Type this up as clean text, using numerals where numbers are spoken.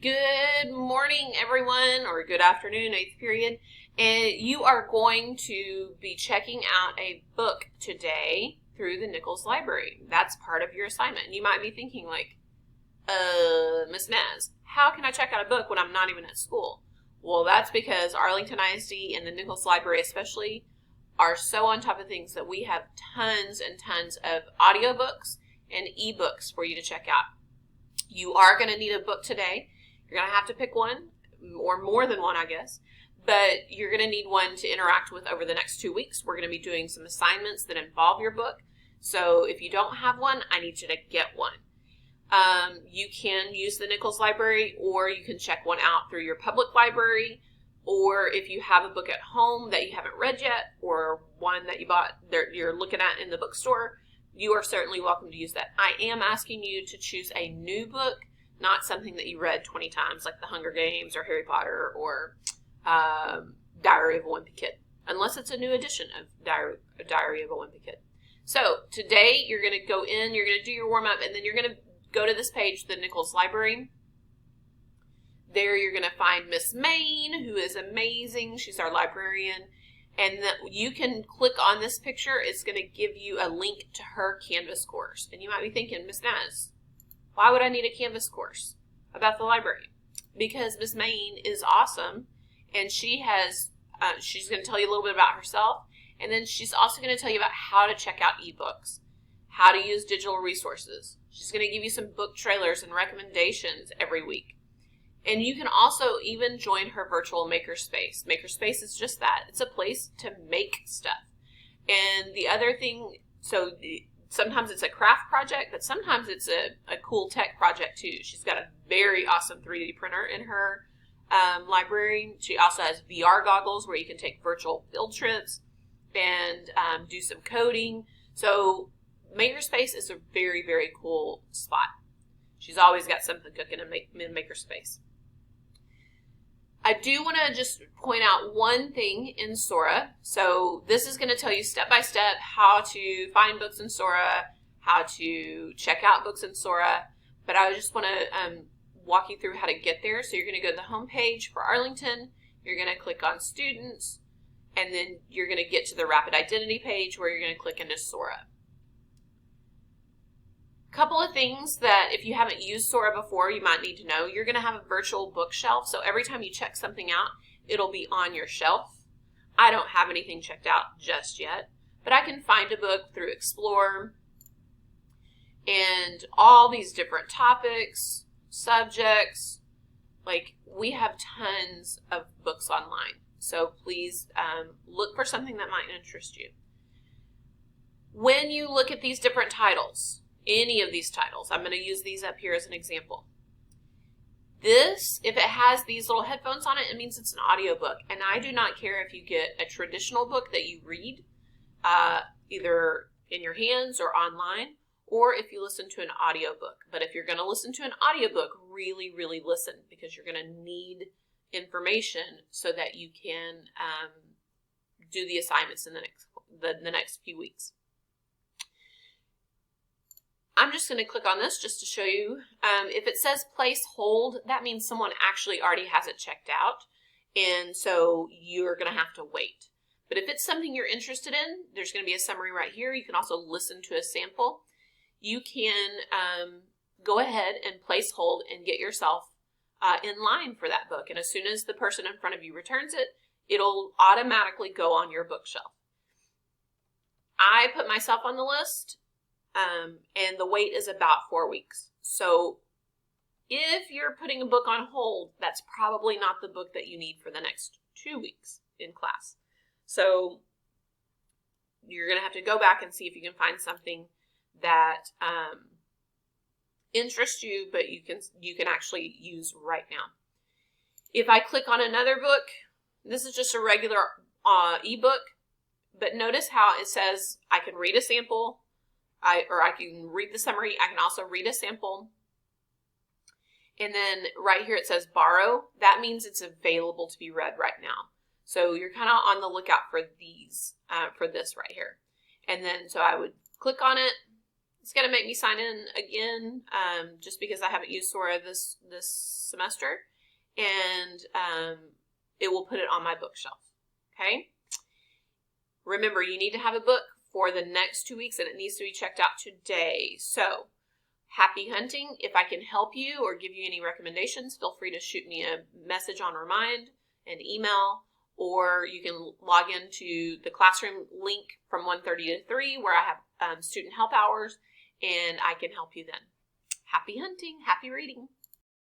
Good morning, everyone, or good afternoon, 8th period. And you are going to be checking out a book today through the Nichols Library. That's part of your assignment. And you might be thinking like, Miss Naz, how can I check out a book when I'm not even at school? Well, that's because Arlington ISD and the Nichols Library especially are so on top of things that we have tons and tons of audiobooks and ebooks for you to check out. You are going to need a book today. You're going to have to pick one, or more than one, I guess. But you're going to need one to interact with over the next 2 weeks. We're going to be doing some assignments that involve your book. So if you don't have one, I need you to get one. You can use the Nichols Library, or you can check one out through your public library. Or if you have a book at home that you haven't read yet, or one that you bought that you're looking at in the bookstore, you are certainly welcome to use that. I am asking you to choose a new book, not something that you read 20 times, like The Hunger Games or Harry Potter or Diary of a Wimpy Kid, unless it's a new edition of Diary of a Wimpy Kid. So today you're going to go in, you're going to do your warm-up, and then you're going to go to this page, the Nichols Library. There you're going to find Miss Maine, who is amazing. She's our librarian. And you can click on this picture. It's going to give you a link to her Canvas course. And you might be thinking, Miss Naz, why would I need a Canvas course about the library? Because Miss Maine is awesome, and she has, she's going to tell you a little bit about herself, and then she's also going to tell you about how to check out ebooks, how to use digital resources. She's going to give you some book trailers and recommendations every week. And you can also even join her virtual makerspace. Makerspace is just that. It's a place to make stuff. And the other thing, so sometimes it's a craft project, but sometimes it's a cool tech project too. She's got a very awesome 3D printer in her library. She also has VR goggles where you can take virtual field trips and do some coding. So Makerspace is a very, very cool spot. She's always got something cooking in Makerspace. I do want to just point out one thing in Sora. So this is going to tell you step by step how to find books in Sora, how to check out books in Sora. But I just want to walk you through how to get there. So you're going to go to the home page for Arlington. You're going to click on Students. And then you're going to get to the Rapid Identity page where you're going to click into Sora. Couple of things that if you haven't used Sora before, you might need to know. You're going to have a virtual bookshelf, so every time you check something out, it'll be on your shelf. I don't have anything checked out just yet, but I can find a book through Explore and all these different topics, subjects. Like, we have tons of books online, so please look for something that might interest you. When you look at these different titles, any of these titles, I'm going to use these up here as an example. This, if it has these little headphones on it, it means it's an audiobook. And I do not care if you get a traditional book that you read, either in your hands or online, or if you listen to an audiobook. But if you're going to listen to an audiobook, really, really listen, because you're going to need information so that you can do the assignments in the next few weeks. I'm just going to click on this just to show you. If it says place hold, that means someone actually already has it checked out, and so you're going to have to wait. But if it's something you're interested in, there's going to be a summary right here. You can also listen to a sample. You can go ahead and place hold and get yourself in line for that book, and as soon as the person in front of you returns it, it'll automatically go on your bookshelf. I put myself on the list. And the wait is about 4 weeks. So if you're putting a book on hold, that's probably not the book that you need for the next 2 weeks in class. So you're going to have to go back and see if you can find something that interests you, but you can actually use right now. If I click on another book, this is just a regular ebook, but notice how it says I can read a sample, or I can read the summary. I can also read a sample. And then right here it says borrow. That means it's available to be read right now. So you're kind of on the lookout for these, for this right here. And then so I would click on it, It's going to make me sign in again just because I haven't used Sora this semester. And it will put it on my bookshelf. Okay? Remember, you need to have a book for the next 2 weeks, and it needs to be checked out today. So, happy hunting. If I can help you or give you any recommendations, feel free to shoot me a message on Remind and email, or you can log into the classroom link from 1:30 to 3 where I have student help hours, and I can help you then. Happy hunting. Happy reading.